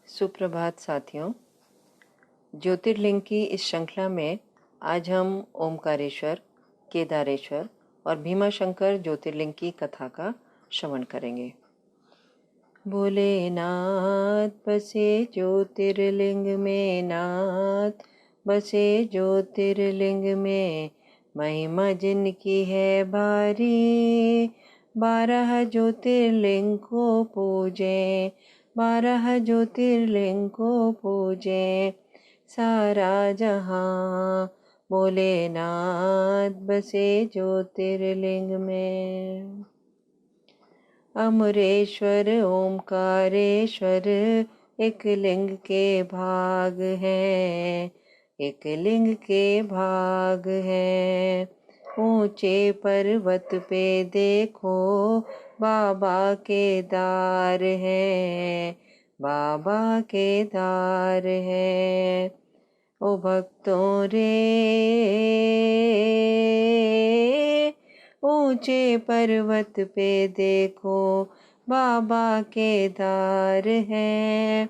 सुप्रभात साथियों। ज्योतिर्लिंग की इस श्रृंखला में आज हम ओमकारेश्वर, केदारेश्वर और भीमाशंकर ज्योतिर्लिंग की कथा का श्रवण करेंगे। भोलेनाथ बसे ज्योतिर्लिंग में, नाथ बसे ज्योतिर्लिंग में, महिमा जिनकी है भारी। 12 ज्योतिर्लिंग को पूजे, 12 ज्योतिर्लिंग को पूजे सारा जहां। भोलेनाथ बसे ज्योतिर्लिंग में। अमरेश्वर ओमकारेश्वर एक लिंग के भाग है, एक लिंग के भाग है। ऊंचे पर्वत पे देखो बाबा केदार है, बाबा केदार है। ओ भक्तों रे, ऊंचे पर्वत पे देखो बाबा केदार है।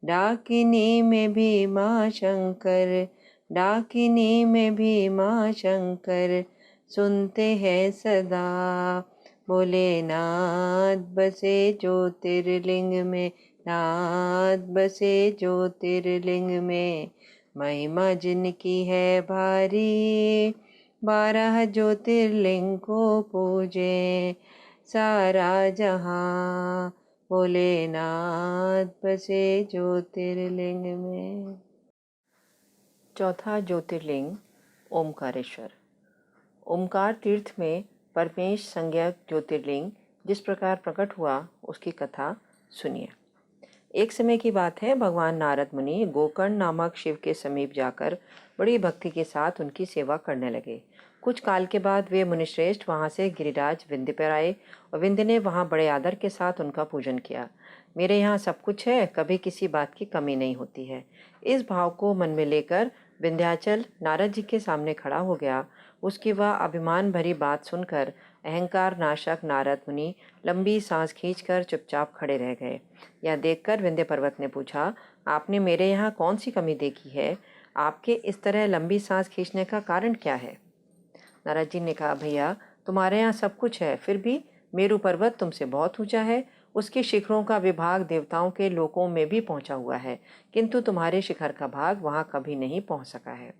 डाकिनी में भी माँ शंकर, डाकिनी में भी माँ शंकर सुनते हैं सदा। भोलेनाथ बसे ज्योतिर्लिंग में, नाथ बसे ज्योतिर्लिंग में, महिमा जिनकी है भारी। 12 ज्योतिर्लिंग को पूजे सारा जहां। भोलेनाथ बसे ज्योतिर्लिंग में। चौथा ज्योतिर्लिंग ओमकारेश्वर। ओमकार तीर्थ में परमेश संज्ञक ज्योतिर्लिंग जिस प्रकार प्रकट हुआ उसकी कथा सुनिए। एक समय की बात है, भगवान नारद मुनि गोकर्ण नामक शिव के समीप जाकर बड़ी भक्ति के साथ उनकी सेवा करने लगे। कुछ काल के बाद वे मुनिश्रेष्ठ वहां से गिरिराज विंध्य पर आए और विंध्य ने वहां बड़े आदर के साथ उनका पूजन किया। मेरे यहाँ सब कुछ है, कभी किसी बात की कमी नहीं होती है। इस भाव को मन में लेकर विंध्याचल नारद जी के सामने खड़ा हो गया। उसकी वह अभिमान भरी बात सुनकर अहंकार नाशक नारद मुनि लंबी सांस खींचकर चुपचाप खड़े रह गए। यह देखकर विंध्य पर्वत ने पूछा, आपने मेरे यहाँ कौन सी कमी देखी है? आपके इस तरह लंबी सांस खींचने का कारण क्या है? नारद जी ने कहा, भैया तुम्हारे यहाँ सब कुछ है, फिर भी मेरू पर्वत तुमसे बहुत ऊंचा है। उसके शिखरों का विभाग देवताओं के लोकों में भी पहुंचा हुआ है, किंतु तुम्हारे शिखर का भाग वहां कभी नहीं पहुंच सका है।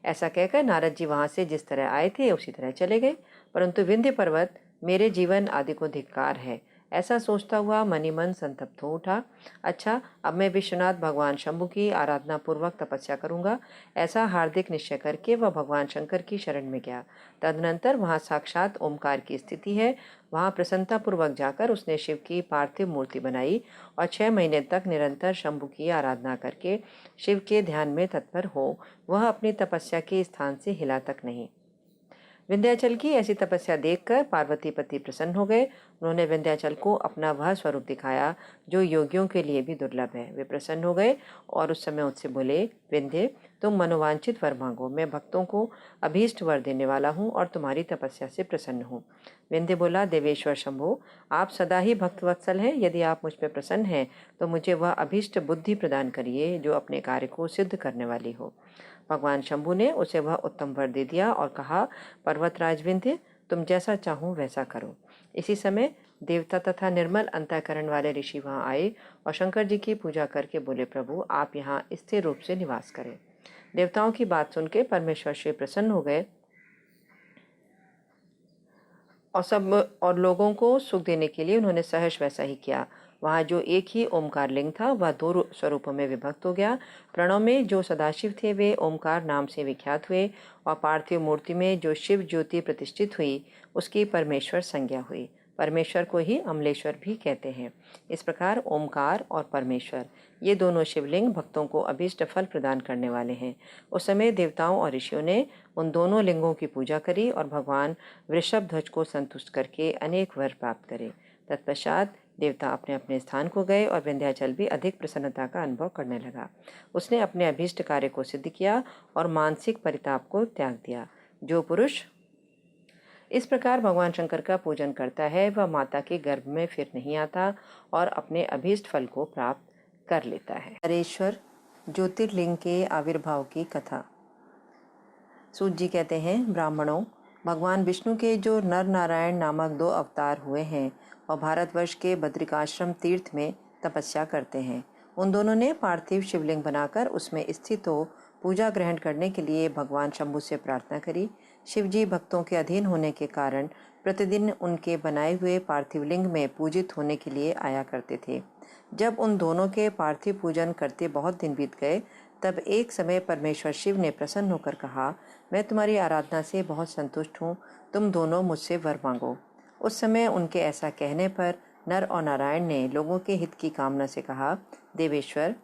ऐसा कहकर नारद जी वहां से जिस तरह आए थे उसी तरह चले गए। परंतु विंध्य पर्वत मेरे जीवन आदि को धिक्कार है, ऐसा सोचता हुआ मनी मन संतप्त हो उठा। अच्छा, अब मैं विश्वनाथ भगवान शंभु की आराधना पूर्वक तपस्या करूंगा, ऐसा हार्दिक निश्चय करके वह भगवान शंकर की शरण में गया। तदनंतर वहां साक्षात ओमकार की स्थिति है। वहां प्रसन्नतापूर्वक जाकर उसने शिव की पार्थिव मूर्ति बनाई और 6 महीने तक निरंतर शंभु की आराधना करके शिव के ध्यान में तत्पर हो वह अपनी तपस्या के स्थान से हिला तक नहीं। विंध्याचल की ऐसी तपस्या देखकर पार्वती पति प्रसन्न हो गए। उन्होंने विंध्याचल को अपना वह स्वरूप दिखाया जो योगियों के लिए भी दुर्लभ है। वे प्रसन्न हो गए और उस समय उससे बोले, विंध्य तुम मनोवांछित वर मांगो, मैं भक्तों को अभीष्ट वर देने वाला हूँ और तुम्हारी तपस्या से प्रसन्न हूँ। विंध्य बोला, देवेश्वर शंभो, आप सदा ही भक्तवत्सल हैं। यदि आप मुझ पर प्रसन्न हैं तो मुझे वह अभीष्ट बुद्धि प्रदान करिए जो अपने कार्य को सिद्ध करने वाली हो। भगवान शंभु ने उसे वह उत्तम वर दे दिया और कहा, पर्वतराज विंध्य, तुम जैसा चाहो वैसा करो। इसी समय देवता तथा निर्मल अंतःकरण वाले ऋषि वहां आए और शंकर जी की पूजा करके बोले, प्रभु आप यहाँ स्थिर रूप से निवास करें। देवताओं की बात सुनकर परमेश्वर श्री प्रसन्न हो गए और लोगों को सुख देने के लिए उन्होंने सहर्ष वैसा ही किया। वहाँ जो एक ही ओमकार लिंग था वह 2 स्वरूपों में विभक्त हो गया। प्रणव में जो सदाशिव थे वे ओमकार नाम से विख्यात हुए और पार्थिव मूर्ति में जो शिव ज्योति प्रतिष्ठित हुई उसकी परमेश्वर संज्ञा हुई। परमेश्वर को ही अमलेश्वर भी कहते हैं। इस प्रकार ओमकार और परमेश्वर ये दोनों शिवलिंग भक्तों को अभीष्ट फल प्रदान करने वाले हैं। उस समय देवताओं और ऋषियों ने उन दोनों लिंगों की पूजा करी और भगवान वृषभ ध्वज को संतुष्ट करके अनेक वर प्राप्त करे। तत्पश्चात देवता अपने अपने स्थान को गए और विंध्याचल भी अधिक प्रसन्नता का अनुभव करने लगा। उसने अपने अभीष्ट कार्य को सिद्ध किया और मानसिक परिताप को त्याग दिया। जो पुरुष इस प्रकार भगवान शंकर का पूजन करता है वह माता के गर्भ में फिर नहीं आता और अपने अभीष्ट फल को प्राप्त कर लेता है। केदारेश्वर ज्योतिर्लिंग के आविर्भाव की कथा। सूत जी कहते हैं, ब्राह्मणों, भगवान विष्णु के जो नर नारायण नामक 2 अवतार हुए हैं वह भारतवर्ष के बद्रिकाश्रम तीर्थ में तपस्या करते हैं। उन दोनों ने पार्थिव शिवलिंग बनाकर उसमें स्थित हो पूजा ग्रहण करने के लिए भगवान शंभु से प्रार्थना करी। शिवजी भक्तों के अधीन होने के कारण प्रतिदिन उनके बनाए हुए पार्थिव लिंग में पूजित होने के लिए आया करते थे। जब उन दोनों के पार्थिव पूजन करते बहुत दिन बीत गए, तब एक समय परमेश्वर शिव ने प्रसन्न होकर कहा, मैं तुम्हारी आराधना से बहुत संतुष्ट हूँ, तुम दोनों मुझसे वर मांगो। उस समय उनके ऐसा कहने पर नर और नारायण ने लोगों के हित की कामना से कहा, देवेश्वर,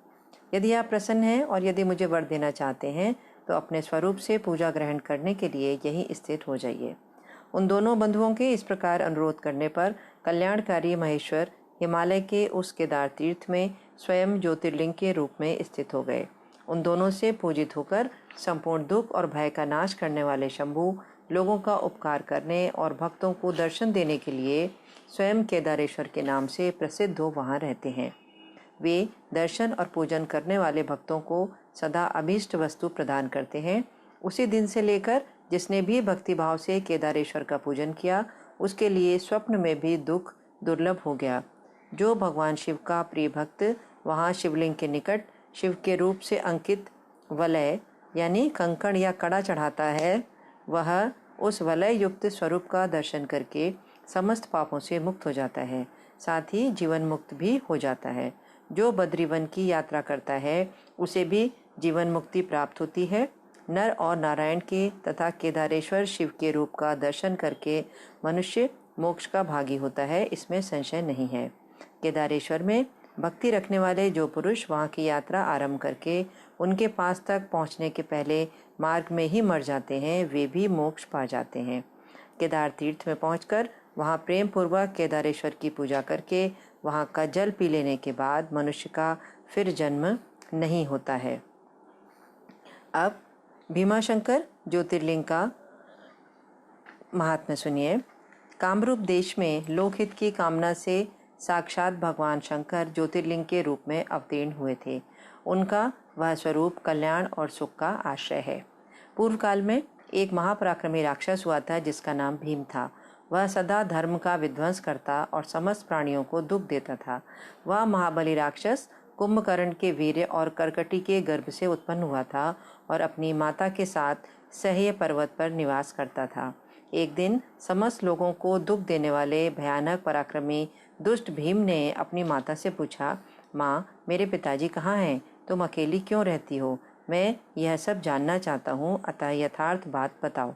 यदि आप प्रसन्न हैं और यदि मुझे वर देना चाहते हैं तो अपने स्वरूप से पूजा ग्रहण करने के लिए यहीं स्थित हो जाइए। उन दोनों बंधुओं के इस प्रकार अनुरोध करने पर कल्याणकारी महेश्वर हिमालय के उस केदार तीर्थ में स्वयं ज्योतिर्लिंग के रूप में स्थित हो गए। उन दोनों से पूजित होकर संपूर्ण दुख और भय का नाश करने वाले शंभु लोगों का उपकार करने और भक्तों को दर्शन देने के लिए स्वयं केदारेश्वर के नाम से प्रसिद्ध हो वहाँ रहते हैं। वे दर्शन और पूजन करने वाले भक्तों को सदा अभीष्ट वस्तु प्रदान करते हैं। उसी दिन से लेकर जिसने भी भक्तिभाव से केदारेश्वर का पूजन किया, उसके लिए स्वप्न में भी दुख दुर्लभ हो गया। जो भगवान शिव का प्रिय भक्त वहाँ शिवलिंग के निकट शिव के रूप से अंकित वलय यानी कंकण या कड़ा चढ़ाता है, वह उस वलय युक्त स्वरूप का दर्शन करके समस्त पापों से मुक्त हो जाता है, साथ ही जीवन मुक्त भी हो जाता है। जो बद्रीवन की यात्रा करता है उसे भी जीवन मुक्ति प्राप्त होती है। नर और नारायण के तथा केदारेश्वर शिव के रूप का दर्शन करके मनुष्य मोक्ष का भागी होता है, इसमें संशय नहीं है। केदारेश्वर में भक्ति रखने वाले जो पुरुष वहाँ की यात्रा आरंभ करके उनके पास तक पहुँचने के पहले मार्ग में ही मर जाते हैं, वे भी मोक्ष पा जाते हैं। केदार तीर्थ में पहुंचकर वहाँ प्रेम पूर्वक केदारेश्वर की पूजा करके वहाँ का जल पी लेने के बाद मनुष्य का फिर जन्म नहीं होता है। अब भीमाशंकर ज्योतिर्लिंग का महात्म्य सुनिए। कामरूप देश में लोकहित की कामना से साक्षात भगवान शंकर ज्योतिर्लिंग के रूप में अवतीर्ण हुए थे। उनका वह स्वरूप कल्याण और सुख का आश्रय है। पूर्व काल में एक महापराक्रमी राक्षस हुआ था जिसका नाम भीम था। वह सदा धर्म का विध्वंस करता और समस्त प्राणियों को दुख देता था। वह महाबली राक्षस कुंभकर्ण के वीर्य और करकटी के गर्भ से उत्पन्न हुआ था और अपनी माता के साथ सह्य पर्वत पर निवास करता था। एक दिन समस्त लोगों को दुख देने वाले भयानक पराक्रमी दुष्ट भीम ने अपनी माता से पूछा, माँ, मेरे पिताजी कहाँ हैं? तुम अकेली क्यों रहती हो? मैं यह सब जानना चाहता हूँ, अतः यथार्थ बात बताओ।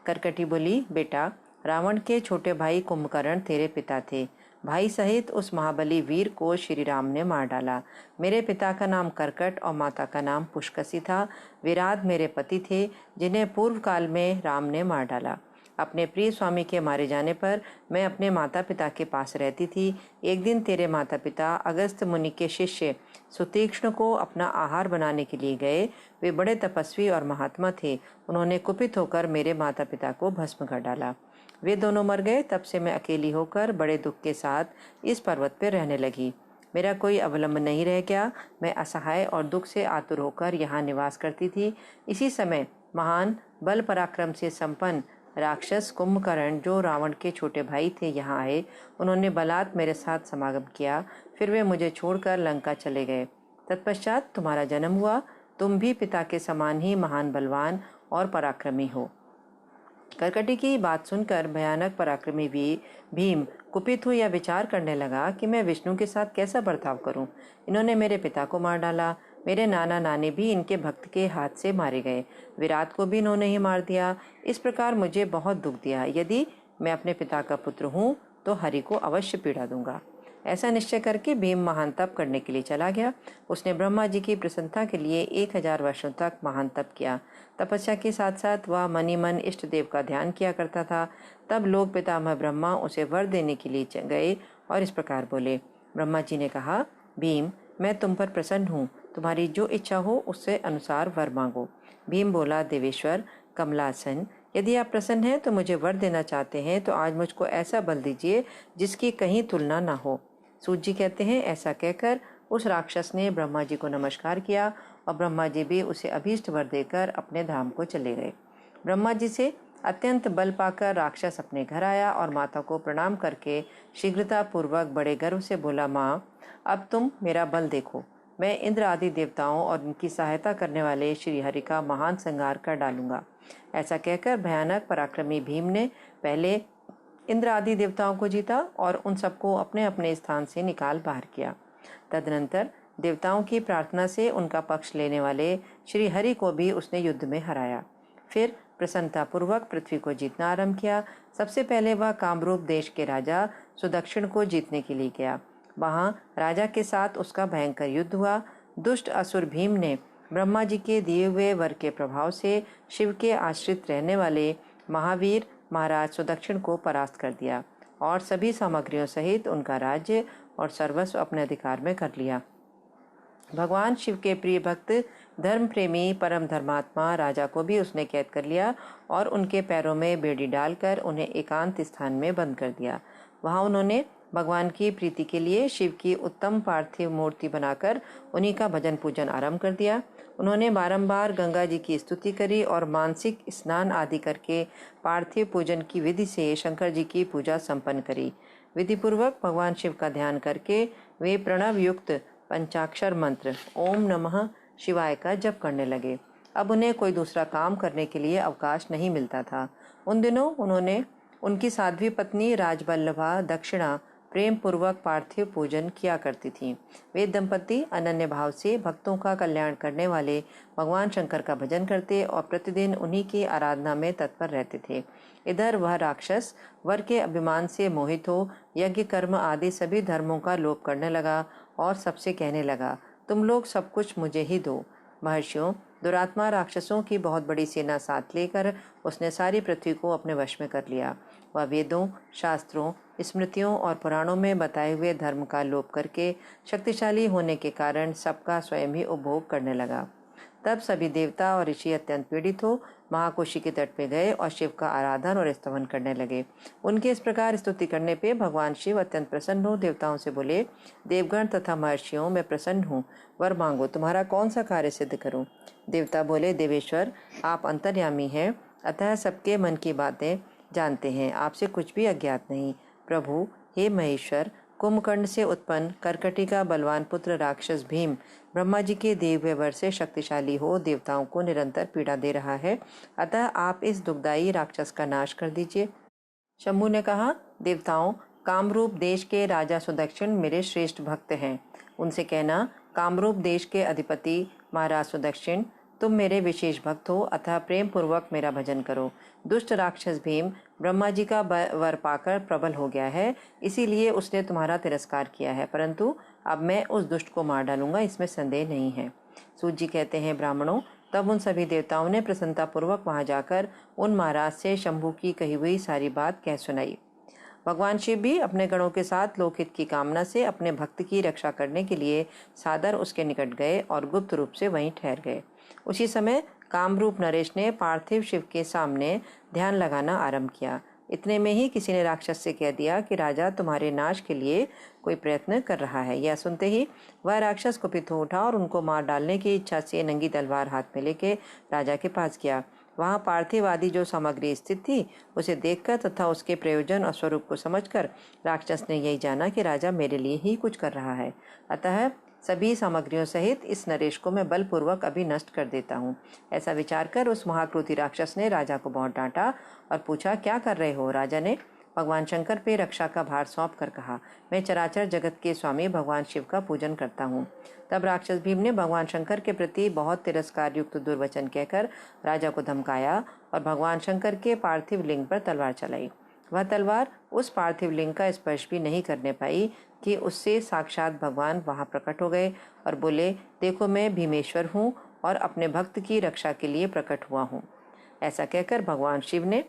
करकटी बोली, बेटा, रावण के छोटे भाई कुंभकर्ण तेरे पिता थे। भाई सहित उस महाबली वीर को श्री राम ने मार डाला। मेरे पिता का नाम करकट और माता का नाम पुष्कसी था। विराट मेरे पति थे जिन्हें पूर्व काल में राम ने मार डाला। अपने प्रिय स्वामी के मारे जाने पर मैं अपने माता पिता के पास रहती थी। एक दिन तेरे माता पिता अगस्त मुनि के शिष्य सुतीक्ष्ण को अपना आहार बनाने के लिए गए। वे बड़े तपस्वी और महात्मा थे। उन्होंने कुपित होकर मेरे माता पिता को भस्म कर डाला। वे दोनों मर गए। तब से मैं अकेली होकर बड़े दुख के साथ इस पर्वत पर रहने लगी। मेरा कोई अवलंबन नहीं रह गया। मैं असहाय और दुख से आतुर होकर यहाँ निवास करती थी। इसी समय महान बल पराक्रम से संपन्न राक्षस कुंभकर्ण, जो रावण के छोटे भाई थे, यहाँ आए। उन्होंने बलात् मेरे साथ समागम किया। फिर वे मुझे छोड़कर लंका चले गए। तत्पश्चात तुम्हारा जन्म हुआ। तुम भी पिता के समान ही महान बलवान और पराक्रमी हो। करकटी की बात सुनकर भयानक पराक्रमी भीम कुपित हुआ, विचार करने लगा कि मैं विष्णु के साथ कैसा बर्ताव करूं। इन्होंने मेरे पिता को मार डाला। मेरे नाना नानी भी इनके भक्त के हाथ से मारे गए। विराट को भी इन्होंने ही मार दिया। इस प्रकार मुझे बहुत दुख दिया। यदि मैं अपने पिता का पुत्र हूँ तो हरि को अवश्य पीड़ा दूंगा। ऐसा निश्चय करके भीम महान तप करने के लिए चला गया। उसने ब्रह्मा जी की प्रसन्नता के लिए 1000 वर्षों तक महान तप किया। तपस्या के साथ साथ वह मनी मन इष्ट देव का ध्यान किया करता था। तब लोक पितामह ब्रह्मा उसे वर देने के लिए गए और इस प्रकार बोले। ब्रह्मा जी ने कहा, भीम, मैं तुम पर प्रसन्न हूँ। तुम्हारी जो इच्छा हो उससे अनुसार वर मांगो। भीम बोला, देवेश्वर कमलासन, यदि आप प्रसन्न हैं तो मुझे वर देना चाहते हैं तो आज मुझको ऐसा बल दीजिए जिसकी कहीं तुलना ना हो। सूत जी कहते हैं, ऐसा कहकर उस राक्षस ने ब्रह्मा जी को नमस्कार किया और ब्रह्मा जी भी उसे अभीष्ट वर देकर अपने धाम को चले गए। ब्रह्मा जी से अत्यंत बल पाकर राक्षस अपने घर आया और माता को प्रणाम करके शीघ्रता पूर्वक बड़े गर्व से बोला, माँ, अब तुम मेरा बल देखो। मैं इंद्र आदि देवताओं और उनकी सहायता करने वाले श्री हरि का महान संहार कर डालूंगा। ऐसा कहकर भयानक पराक्रमी भीम ने पहले इंद्र आदि देवताओं को जीता और उन सबको अपने अपने स्थान से निकाल बाहर किया। तदनंतर देवताओं की प्रार्थना से उनका पक्ष लेने वाले श्री हरि को भी उसने युद्ध में हराया। फिर प्रसन्नतापूर्वक पृथ्वी को जीतना आरंभ किया। सबसे पहले वह कामरूप देश के राजा सुदक्षिण को जीतने के लिए गया। वहां राजा के साथ उसका भयंकर युद्ध हुआ। दुष्ट असुर भीम ने ब्रह्मा जी के दिए हुए वर के प्रभाव से शिव के आश्रित रहने वाले महावीर महाराज सुदक्षिण को परास्त कर दिया और सभी सामग्रियों सहित उनका राज्य और सर्वस्व अपने अधिकार में कर लिया। भगवान शिव के प्रिय भक्त धर्म प्रेमी परम धर्मात्मा राजा को भी उसने कैद कर लिया और उनके पैरों में बेड़ी डालकर उन्हें एकांत स्थान में बंद कर दिया। वहां उन्होंने भगवान की प्रीति के लिए शिव की उत्तम पार्थिव मूर्ति बनाकर उन्हीं का भजन पूजन आरंभ कर दिया। उन्होंने बारंबार गंगा जी की स्तुति करी और मानसिक स्नान आदि करके पार्थिव पूजन की विधि से शंकर जी की पूजा संपन्न करी। विधिपूर्वक भगवान शिव का ध्यान करके वे प्रणव युक्त पंचाक्षर मंत्र ओम नमः शिवाय का जप करने लगे। अब उन्हें कोई दूसरा काम करने के लिए अवकाश नहीं मिलता था। उन दिनों उन्होंने उनकी साध्वी पत्नी राजवल्लभा दक्षिणा प्रेम पूर्वक पार्थिव पूजन किया करती थीं। वे दंपति अनन्य भाव से भक्तों का कल्याण करने वाले भगवान शंकर का भजन करते और प्रतिदिन उन्हीं की आराधना में तत्पर रहते थे। इधर वह राक्षस वर के अभिमान से मोहित हो यज्ञ कर्म आदि सभी धर्मों का लोप करने लगा और सबसे कहने लगा, तुम लोग सब कुछ मुझे ही दो। महर्षियों, दुरात्मा राक्षसों की बहुत बड़ी सेना साथ लेकर उसने सारी पृथ्वी को अपने वश में कर लिया। वह वेदों, शास्त्रों, स्मृतियों और पुराणों में बताए हुए धर्म का लोप करके शक्तिशाली होने के कारण सबका स्वयं ही उपभोग करने लगा। तब सभी देवता और ऋषि अत्यंत पीड़ित हो महाकोशी के तट पे गए और शिव का आराधन और स्तवन करने लगे। उनके इस प्रकार स्तुति करने पे भगवान शिव अत्यंत प्रसन्न हो देवताओं से बोले, देवगण तथा महर्षियों, मैं प्रसन्न हूँ, वर मांगो, तुम्हारा कौन सा कार्य सिद्ध करूँ। देवता बोले, देवेश्वर, आप अंतर्यामी हैं, अतः सबके मन की बातें जानते हैं, आपसे कुछ भी अज्ञात नहीं। प्रभु, हे महेश्वर, कुंभकर्ण से उत्पन्न कर्कटी का बलवान पुत्र राक्षस भीम ब्रह्मा जी के दिए हुए वर से शक्तिशाली हो देवताओं को निरंतर पीड़ा दे रहा है, अतः आप इस दुखदायी राक्षस का नाश कर दीजिए। शंभु ने कहा, देवताओं, कामरूप देश के राजा सुदक्षिण मेरे श्रेष्ठ भक्त हैं। उनसे कहना, कामरूप देश के अधिपति महाराज सुदक्षिण, तुम मेरे विशेष भक्त हो, अतः प्रेम पूर्वक मेरा भजन करो। दुष्ट राक्षस भीम ब्रह्मा जी का वर पाकर प्रबल हो गया है, इसीलिए उसने तुम्हारा तिरस्कार किया है, परंतु अब मैं उस दुष्ट को मार डालूंगा, इसमें संदेह नहीं है। सूत जी कहते हैं, ब्राह्मणों, तब उन सभी देवताओं ने प्रसन्नतापूर्वक वहां जाकर उन महाराज से शंभु की कही हुई सारी बात कह सुनाई। भगवान शिव भी अपने गणों के साथ लोकहित की कामना से अपने भक्त की रक्षा करने के लिए सादर उसके निकट गए और गुप्त रूप से वहीं ठहर गए। उसी समय कामरूप नरेश ने पार्थिव शिव के सामने ध्यान लगाना आरंभ किया। इतने में ही किसी ने राक्षस से कह दिया कि राजा तुम्हारे नाश के लिए कोई प्रयत्न कर रहा है। यह सुनते ही वह राक्षस कुपित हो उठा और उनको मार डालने की इच्छा से नंगी तलवार हाथ में लेके राजा के पास गया। वहां पार्थिव आदि जो सामग्री स्थित थी उसे देखकर तथा उसके प्रयोजन और स्वरूप को समझकर राक्षस ने यही जाना कि राजा मेरे लिए ही कुछ कर रहा है, अतः सभी सामग्रियों सहित इस नरेश को मैं बलपूर्वक अभी नष्ट कर देता हूँ। ऐसा विचार कर उस महाक्रोधी राक्षस ने राजा को बहुत डांटा और पूछा, क्या कर रहे हो। राजा ने भगवान शंकर पे रक्षा का भार सौंप कर कहा, मैं चराचर जगत के स्वामी भगवान शिव का पूजन करता हूँ। तब राक्षस भीम ने भगवान शंकर के प्रति बहुत तिरस्कार युक्त दुर्वचन कहकर राजा को धमकाया और भगवान शंकर के पार्थिव लिंग पर तलवार चलाई। वह तलवार उस पार्थिव लिंग का स्पर्श भी नहीं करने पाई कि उससे साक्षात भगवान वहां प्रकट हो गए और बोले, देखो, मैं भीमेश्वर हूँ और अपने भक्त की रक्षा के लिए प्रकट हुआ हूँ। ऐसा कहकर भगवान शिव ने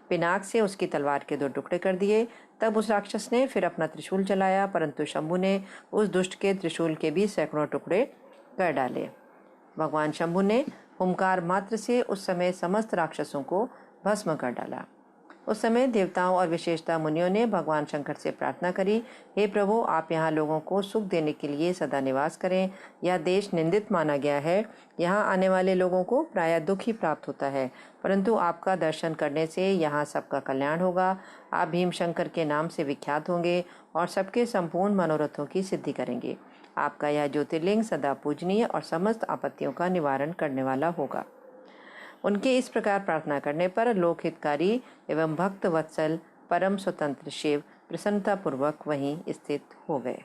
पिनाक से उसकी तलवार के 2 टुकड़े कर दिए। तब उस राक्षस ने फिर अपना त्रिशूल चलाया, परंतु शंभु ने उस दुष्ट के त्रिशूल के भी सैकड़ों टुकड़े कर डाले। भगवान शंभु ने हुंकार मात्र से उस समय समस्त राक्षसों को भस्म कर डाला। उस समय देवताओं और विशेषतः मुनियों ने भगवान शंकर से प्रार्थना करी, हे प्रभु, आप यहाँ लोगों को सुख देने के लिए सदा निवास करें। यह देश निंदित माना गया है, यहाँ आने वाले लोगों को प्रायः दुख ही प्राप्त होता है, परंतु आपका दर्शन करने से यहाँ सबका कल्याण होगा। आप भीम शंकर के नाम से विख्यात होंगे और सबके संपूर्ण मनोरथों की सिद्धि करेंगे। आपका यह ज्योतिर्लिंग सदा पूजनीय और समस्त आपत्तियों का निवारण करने वाला होगा। उनके इस प्रकार प्रार्थना करने पर लोकहितकारी एवं भक्त वत्सल परम स्वतंत्र शिव प्रसन्नतापूर्वक वहीं स्थित हो गए।